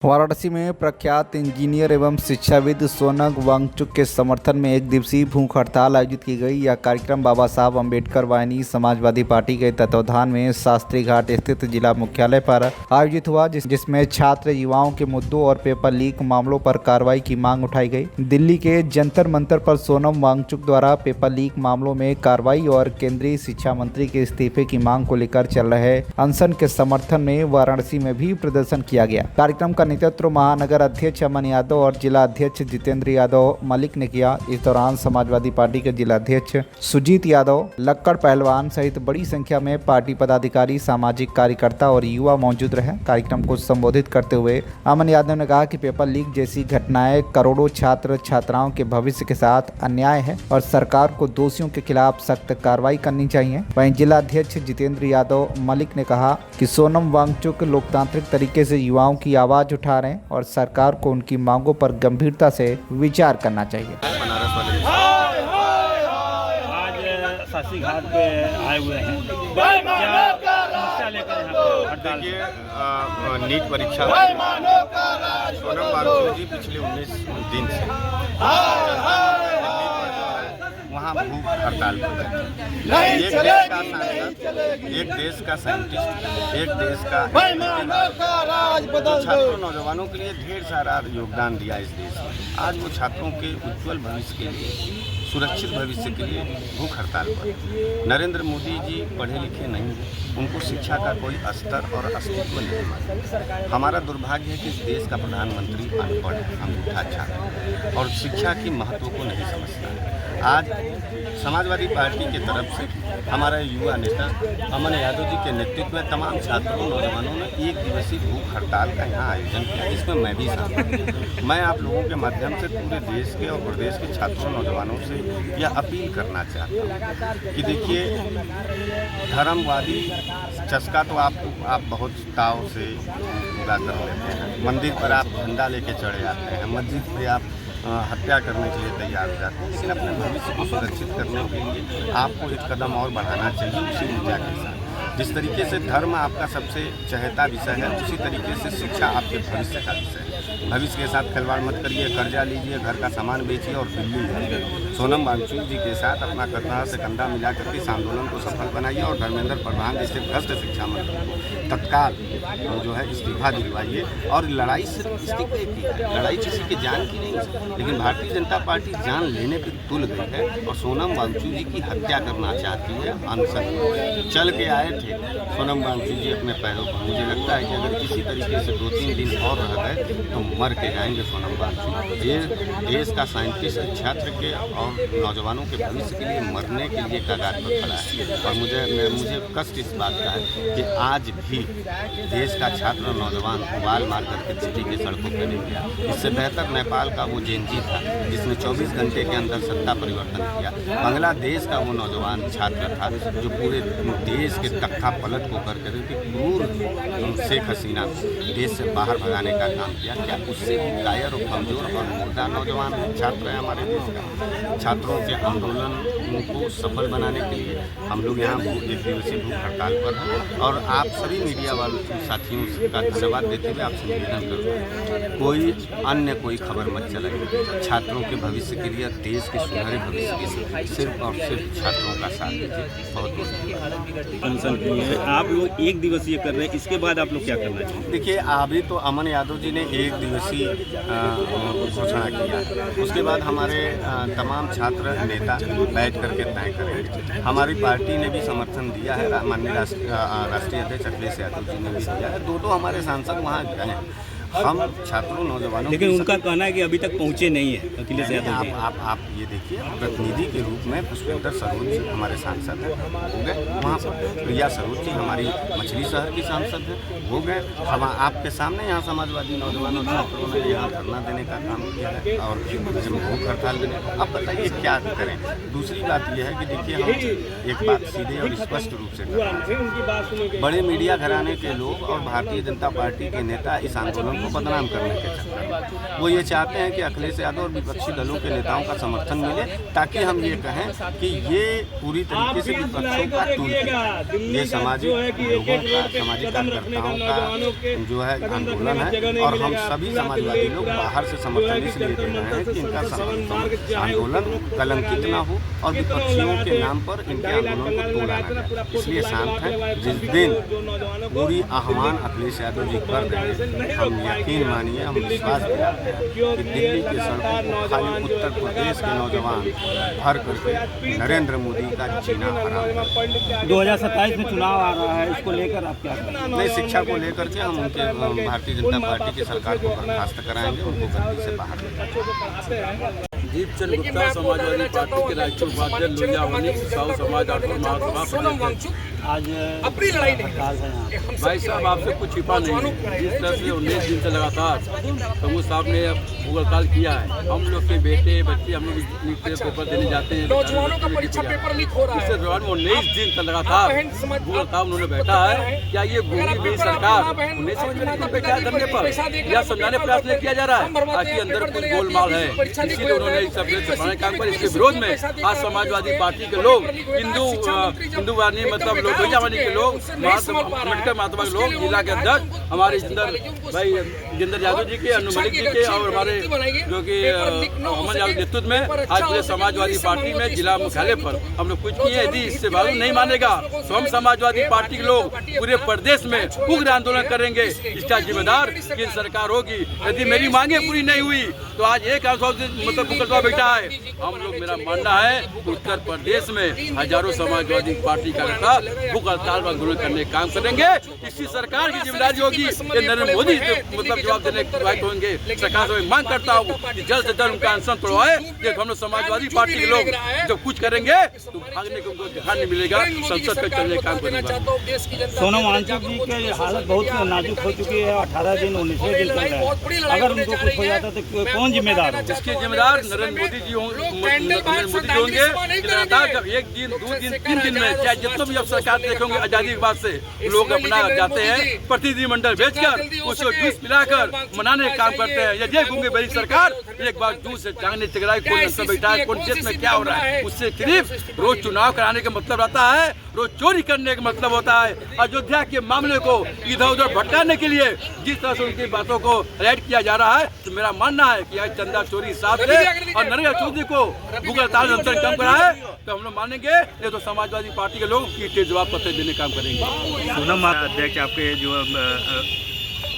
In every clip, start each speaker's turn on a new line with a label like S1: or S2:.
S1: वाराणसी में प्रख्यात इंजीनियर एवं शिक्षाविद सोनम वांगचुक के समर्थन में एक दिवसीय भूख हड़ताल आयोजित की गई। यह कार्यक्रम बाबा साहब अम्बेडकर वाहिनी समाजवादी पार्टी के तत्वावधान में शास्त्री घाट स्थित जिला मुख्यालय पर आयोजित हुआ, जिसमें छात्र युवाओं के मुद्दों और पेपर लीक मामलों पर कार्रवाई की मांग उठाई गई। दिल्ली के जंतर मंतर पर सोनम वांगचुक द्वारा पेपर लीक मामलों में कार्रवाई और केंद्रीय शिक्षा मंत्री के इस्तीफे की मांग को लेकर चल रहे अनशन के समर्थन में वाराणसी में भी प्रदर्शन किया गया। कार्यक्रम का नेतृत्व महानगर अध्यक्ष अमन यादव और जिला अध्यक्ष जितेंद्र यादव मलिक ने किया। इस दौरान समाजवादी पार्टी के जिला अध्यक्ष सुजीत यादव, लक्कड़ पहलवान सहित बड़ी संख्या में पार्टी पदाधिकारी, सामाजिक कार्यकर्ता और युवा मौजूद रहे। कार्यक्रम को संबोधित करते हुए अमन यादव ने कहा कि पेपर लीक जैसी घटनाएं करोड़ों छात्र छात्राओं के भविष्य के साथ अन्याय है और सरकार को दोषियों के खिलाफ सख्त कार्रवाई करनी चाहिए। वहीं जिला अध्यक्ष जितेंद्र यादव मलिक ने कहा कि सोनम वांगचुक लोकतांत्रिक तरीके से युवाओं की आवाज उठा रहे हैं और सरकार को उनकी मांगों पर गंभीरता से विचार करना चाहिए।
S2: आज शास्त्री घाट पे आए हुए हैं,
S3: देखिए नीट परीक्षा सोनम वांगचुक जी पिछले 19 दिन से वहाँ भूख हड़ताल पर बैठे। एक देश का साइंटिस्ट, एक देश का छात्रों नौजवानों के लिए ढेर सारा योगदान दिया इस देश में। आज वो छात्रों के उज्जवल भविष्य के लिए, सुरक्षित भविष्य के लिए भूख हड़ताल पर। नरेंद्र मोदी जी पढ़े लिखे नहीं हैं, उनको शिक्षा का कोई स्तर और अस्तित्व नहीं। हमारा दुर्भाग्य है कि इस देश का प्रधानमंत्री अनपढ़ है, अंगूठा छाप और शिक्षा की महत्व को नहीं समझता। आज समाजवादी पार्टी की तरफ से हमारा युवा नेता अमन यादव जी के नेतृत्व में तमाम छात्रों नौजवानों ने एक दिवसीय भूख हड़ताल का यहाँ आयोजन किया, जिसमें मैं भी शामिल हूँ। मैं आप लोगों के माध्यम से पूरे देश के और प्रदेश के छात्रों नौजवानों से यह अपील करना चाहता हूँ कि देखिए, धर्मवादी चस्का तो आप बहुत ताव से पूरा कर लेते हैं। मंदिर पर आप झंडा लेके चढ़े जाते हैं, मस्जिद पे आप हत्या करने के लिए तैयार हो जाते हैं। लेकिन अपने भविष्य को सुरक्षित करने के लिए आपको एक कदम और बढ़ाना चाहिए उसी ऊर्जा के साथ। जिस तरीके से धर्म आपका सबसे चहेता विषय है, उसी तरीके से शिक्षा आपके भविष्य का विषय है। भविष्य के साथ खिलवाड़ मत करिए, कर्जा लीजिए, घर का सामान बेचिए और दिल्ली जाइए। सोनम वांगचुक जी के साथ अपना कंधा से कंधा मिला करके इस आंदोलन को सफल बनाइए और धर्मेंद्र प्रधान जैसे भ्रष्ट शिक्षा मंत्री को तत्काल जो है इस्तीफा दिलवाइए। और लड़ाई सिर्फ इस्तीफे की है, लड़ाई किसी की जान की नहीं है, लेकिन भारतीय जनता पार्टी जान लेने पर तुल गई है और सोनम वांगचुक जी की हत्या करना चाहती है। अनशन चल के आए थे सोनम वांगचुक जी अपने पैरों पर। मुझे लगता है कि अगर किसी तरीके से 2-3 दिन और रह गए तो मर के जाएंगे सोनम वांगचुक। ये देश का साइंटिस्ट छात्र के और नौजवानों के भविष्य के लिए मरने के लिए कगार पर खड़ा है। और मुझे कष्ट इस बात का है कि आज भी देश का छात्र और नौजवान उबाल मार करके दिल्ली के सड़कों पर नहीं गया। इससे बेहतर नेपाल का वो जेनजी था जिसने 24 घंटे के अंदर सत्ता परिवर्तन किया। बांग्लादेश का वो नौजवान छात्र था जो पूरे देश के तख्ता पलट को करके क्रूर शेख हसीना देश से बाहर भगाने का काम किया। क्या उससे भी कायर और कमजोर और मुर्दा नौजवान छात्र है हमारे देश का? छात्रों के आंदोलन को सफल बनाने के लिए हम लोग यहाँ एक दिवसीय भूख हड़ताल पर हैं। और आप सभी मीडिया वालों साथियों का धन्यवाद देते हुए आपसे निवेदन करूँगा, कोई खबर मत चलाइए। छात्रों के भविष्य के लिए, देश के सुनहरे भविष्य के लिए सिर्फ और सिर्फ छात्रों का साथ दीजिए। बहुत
S2: अनशन किए हैं आप लोग, एक दिवसीय कर रहे हैं, इसके बाद आप लोग क्या करना चाहिए?
S3: देखिए, अभी तो अमन यादव जी ने एक दिवसीय घोषणा किया, उसके बाद हमारे तमाम छात्र नेता बैठ करके तय करेंगे। हमारी पार्टी ने भी समर्थन दिया है, माननीय राष्ट्रीय अध्यक्ष अखिलेश यादव जी ने भी दिया है। दो हमारे सांसद वहाँ गए हैं। हम छात्रों नौजवानों, लेकिन
S2: उनका कहना है कि अभी तक पहुँचे नहीं है अखिलेश यादव जी।
S3: आप ये देखिए, प्रतिनिधि के रूप में पुष्पेंद्र सरोज जी हमारे सांसद हैं, हो गए वहाँ पर। प्रिया सरोज जी हमारी मछली शहर की सांसद हैं, हो गए। हम आपके सामने यहाँ समाजवादी नौजवानों छात्रों ने यहाँ धरना देने का काम किया है और भूख हड़ताल देने। अब बताइए क्या करें? दूसरी बात यह है कि देखिए, हम एक बात सीधे और स्पष्ट रूप से, बड़े मीडिया घराने के लोग और भारतीय जनता पार्टी के नेता इस आंदोलन को बदनाम करने के चक्कर में वो ये चाहते हैं कि अखिलेश यादव और विपक्षी दलों के नेताओं का समर्थन मिले, ताकि हम ये कहें कि ये पूरी तरीके से विपक्षों का टूल ये सामाजिक लोगों का, सामाजिक कार्यकर्ताओं का जो है आंदोलन है। और हम सभी समाजवादी लोग बाहर से समर्थन इसलिए दे रहे हैं कि इनका आंदोलन कलंकित न हो और विपक्षियों के नाम पर इनके आंदोलन को तोड़ा न जाए, इसलिए शांत है। जिस दिन पूरी आह्वान अखिलेश यादव जी कर देंगे, हम यकीन मानिए, हम विश्वास दिलाते हैं कि दिल्ली के सड़कों को खाली उत्तर प्रदेश के नौजवान भर करके नरेंद्र मोदी का जीना हराम।
S4: 2027 में चुनाव आ रहा है, इसको लेकर आप क्या करेंगे?
S3: नई शिक्षा को लेकर के हम उनके भारतीय जनता पार्टी की सरकार को बर्खास्त कराएंगे, उनको गद्दी से बाहर निकालेंगे।
S5: दीपचंद गुप्ता समाजवादी पार्टी के राष्ट्रीय उपाध्यक्ष लोहियावानी साहू समाज आठवां महासभा
S4: आज अपनी लड़ाई नहीं।
S5: भाई साहब आपसे कुछ छिपा नहीं है। जिस तरह से 19 दिन से लगातार प्रभु साहब ने भूगोल किया है, हम लोग के बेटे बच्चे हम लोग पेपर देने जाते हैं,
S6: नौजवानों का परीक्षा पेपर लीक हो रहा है।
S5: इसके दौरान 19 दिन तक लगातार भूगोल उन्होंने बैठा है। क्या ये गूंगी सरकार उन्हें समझ में नहीं बैठा है धरने पर, या समझाने प्रयास नहीं किया जा रहा है ताकि अंदर कुछ गोलमाल है, इसलिए उन्होंने इस सब काम पर इसके विरोध में आज समाजवादी पार्टी के लोग हिंदुवानी मतलब लोहियावानी के लोग अम्बेडकर महात्मा के लोग जिला के अध्यक्ष हमारे जिंदर यादव जी के, अनु मलिक जी के और हमारे जो कि अमन यादव नेतृत्व में आज पूरे समाजवादी पार्टी में जिला मुख्यालय पर हम लोग कुछ किए। यदि इससे बाबू नहीं मानेगा तो हम समाजवादी पार्टी के लोग पूरे प्रदेश में उग्र आंदोलन करेंगे। इसका जिम्मेदार केंद्र सरकार होगी। यदि मेरी मांगे पूरी नहीं हुई तो आज एक मतलब भूखलवा बैठा है। हम लोग, मेरा मानना है उत्तर प्रदेश में हजारों समाजवादी पार्टी कार्यकर्ता भूख हड़ताल पर आंदोलन करने का काम करेंगे। इसकी सरकार की जिम्मेदारी होगी कि नरेंद्र मोदी मतलब जवाब देने के लायक होंगे। सरकार से मांग करता हूँ कि जल्द से जल्द उनका अनशन तोड़वाए। ये हम लोग समाजवादी पार्टी के लोग जब कुछ करेंगे तो भागने को उनको ध्यान नहीं मिलेगा, संसद पे चलने का काम करेंगे।
S4: सोनम वांगचुक जी की हालत बहुत नाजुक हो चुकी है, 18 दिन 19वें दिन चल रहा है। अगर उनको कुछ हो जाता तो कौन जिम्मेदार है?
S5: इसके जिम्मेदार नरेंद्र मोदी जी होंगे। लगातार जब 1 दिन 2 दिन 3 दिन में चाहे जितने भी अब सरकार देखेंगे आजादी के बाद से लोग अपना जाते हैं प्रतिनिधिमंडल भेजकर उसको जूस पिलाकर मनाने का काम करते हैं। ये गूंगे बड़ी सरकार एक बार जूस से टांगने टकराई, कौन अंसर बैठा है, कौन देश में क्या हो रहा है, उससे सिर्फ रोज चुनाव कराने का मतलब रहता है, रोज चोरी करने का मतलब होता है। अयोध्या के मामले को इधर उधर भटकाने के लिए जिस तरह से उनकी बातों को हाईलाइट किया जा रहा है, तो मेरा मानना है कि आज चंदा चोरी साफ है और नरेंद्र चौधरी को भूगल ताल अंतर कम करा है तो हम लोग मानेंगे, ये तो समाजवादी पार्टी के लोग की जवाब पत्र देने काम करेंगे।
S7: सोनम अध्यक्ष आपके जो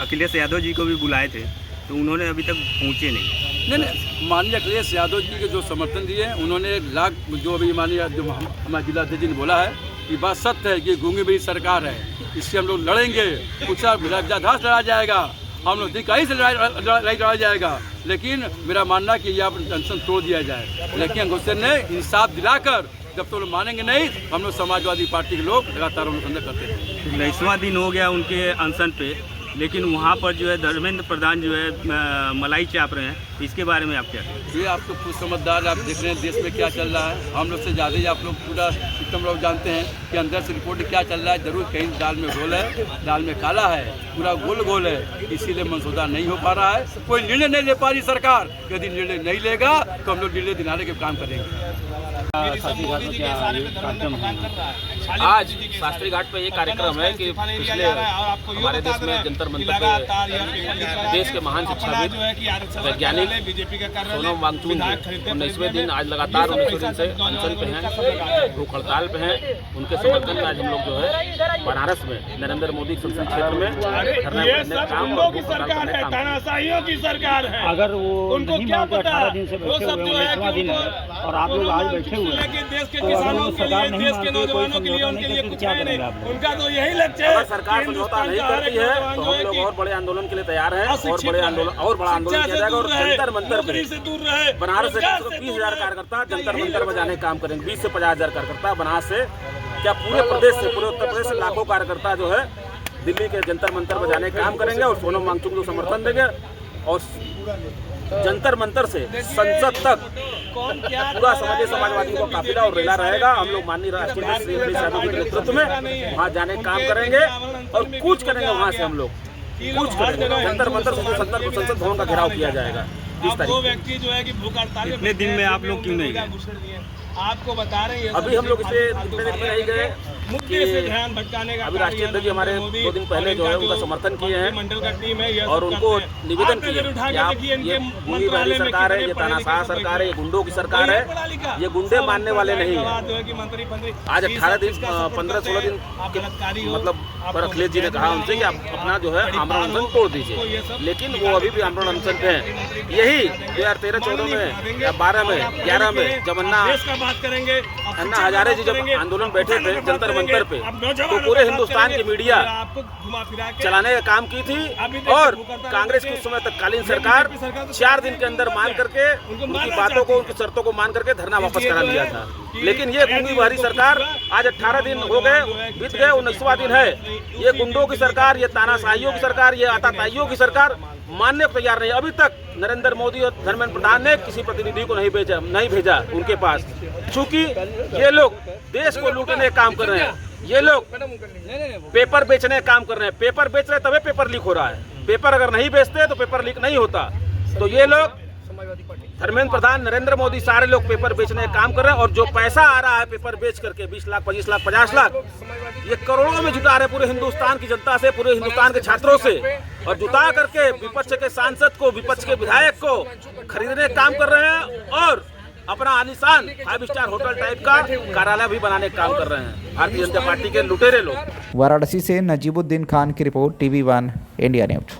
S7: अखिलेश यादव जी को भी बुलाए थे तो उन्होंने अभी तक पहुँचे
S5: नहीं। माननीय अखिलेश यादव जी के जो समर्थन दिए हैं उन्होंने लाख जो अभी माननीय जो हमारे जिला अध्यक्ष जी ने बोला है कि बात सत्य है कि गूंगी बड़ी सरकार है, इससे हम लोग लड़ेंगे, कुछ विरोधाभास लड़ा जाएगा, हम लोग दिखाई से लड़ाई लड़ा जाएगा। लेकिन मेरा मानना कि यह अनशन तोड़ दिया जाए, लेकिन हुसैन ने इंसाफ दिलाकर जब तो लोग मानेंगे नहीं, हम लोग समाजवादी पार्टी के लोग लगातार अनुसंधान करते हैं।
S7: 19वां दिन हो गया उनके अनशन पे, लेकिन वहाँ पर जो है धर्मेंद्र प्रधान जो है मलाई चाप रहे हैं, इसके बारे में आप क्या कहें?
S5: ये आप तो खुद समझदार, आप देख रहे हैं देश में क्या चल रहा है, हम लोग से ज़्यादा ही आप लोग पूरा सिस्टम लोग जानते हैं कि अंदर से रिपोर्ट क्या चल रहा है। जरूर कहीं दाल में घोल है, दाल में काला है, पूरा गोल है, इसीलिए मनसूदा नहीं हो पा रहा है। कोई निर्णय नहीं ले पा रही सरकार, यदि निर्णय नहीं लेगा तो हम लोग निर्णय दिलाने के काम करेंगे।
S8: आज शास्त्री घाट पे ये कार्यक्रम है कि पिछले हमारे देश में जंतर मंतर पे देश के महान शिक्षाविद वैज्ञानिक सोनम वांगचुक जी 19वें दिन आज लगातार 19वें दिन से अनशन पे हैं, भूख हड़ताल पे हैं। उनके समर्थन में आज हम लोग जो है बनारस में नरेंद्र मोदी संसदीय क्षेत्र में धरना देने का काम और भूख हड़ताल करने का काम।
S4: अगर वो नहीं मानते 18 दिन से बैठे हुए 19वां दिन है और आप लोग आज बैठे हुए हैं, तो अगर वो सरकार नहीं मानती, कोई समझौता नहीं करती, क्या करेंगे आप लोग?
S8: उनका तो यही लक्ष्य है। अगर सरकार समझौता नहीं करती है तो हम लोग और बड़े आंदोलन के लिए तैयार हैं, और बड़े आंदोलन और बड़ा आंदोलन किया जाएगा। और जंतर मंतर पे बनारस से 20,000 कार्यकर्ता जंतर मंतर में जाने का काम करेंगे। 20 से 50,000 कार्यकर्ता बनारस से, क्या पूरे प्रदेश से, पूरे उत्तर प्रदेश से लाखों कार्यकर्ता जो है दिल्ली के जंतर मंतर पर जाने का काम करेंगे और सोनम वांगचुक को समर्थन देंगे। और जंतर मंतर से संसद तक पूरा समाजवादी को काफिला और रेला रहेगा। हम लोग माननीय राष्ट्रीय अध्यक्ष के नेतृत्व में वहाँ जाने का काम करेंगे और कूच करेंगे वहाँ से हम लोग कुछ करें, जंतर मंतर से संसद भवन का घेराव किया जाएगा।
S6: दो व्यक्ति जो है कि भूख हड़ताल
S7: इतने दिन में आप लोग क्यों नहीं गए?
S6: आपको बता रहे हैं
S8: अभी हम लोग इसे इतने दिन में नहीं गए
S6: मुद्दे से ध्यान भटकाने का
S8: अभी राष्ट्रीय अध्यक्ष जी हमारे 2 दिन पहले जो है उनका समर्थन किए हैं
S6: मंडल का टीम है
S8: और उनको निवेदन किए कि आप ये पूरी वाली सरकार है, ये तानाशाह सरकार है, ये गुंडों की सरकार है, ये गुंडे मानने वाले नहीं है। आज 18 दिन 15-16 दिन मतलब पर अखिलेश जी ने कहा उनसे कि आप अपना जो है आमरण अनशन तोड़ दीजिए, लेकिन वो अभी भी आमरण अनशन पे हैं। यही 2013-14 में या 12 में 11 में जब अन्ना हजारे जी जब आंदोलन बैठे थे जंतर मंतर पे, तो पूरे हिंदुस्तान की मीडिया चलाने का काम की थी और कांग्रेस की उस समय तत्कालीन सरकार 4 दिन के अंदर मान करके उनकी बातों को, उनकी शर्तों को मान करके धरना वापस करा लिया था। लेकिन ये गुंडी बहरी सरकार आज 18 दिन हो गए, बीत गए, 19वां दिन है। ये गुंडों की सरकार, ये तानाशाहियों की सरकार, ये आताताइयों की सरकार मानने को तैयार नहीं। अभी तक नरेंद्र मोदी और धर्मेंद्र प्रधान ने किसी प्रतिनिधि को नहीं भेजा उनके पास, चूंकि ये लोग देश को लूटने का काम कर रहे हैं। ये लोग पेपर बेचने का काम कर रहे हैं। पेपर बेच रहे तभी पेपर लीक हो रहा है। पेपर अगर नहीं बेचते तो पेपर लीक नहीं होता। तो ये लोग धर्मेंद्र प्रधान, नरेंद्र मोदी, सारे लोग पेपर बेचने का काम कर रहे हैं और जो पैसा आ रहा है पेपर बेच करके 20 लाख, 25 लाख, 50 लाख, ये करोड़ों में जुटा रहे पूरे हिंदुस्तान की जनता से, पूरे हिंदुस्तान के छात्रों से, और जुटा करके विपक्ष के सांसद को, विपक्ष के विधायक को खरीदने का काम कर रहे हैं और अपना आलीशान 5 स्टार होटल टाइप का कार्यालय भी बनाने का काम कर रहे हैं भारतीय जनता पार्टी के लुटेरे लोग।
S1: वाराणसी से नजीबुद्दीन खान की रिपोर्ट, TV1 इंडिया न्यूज।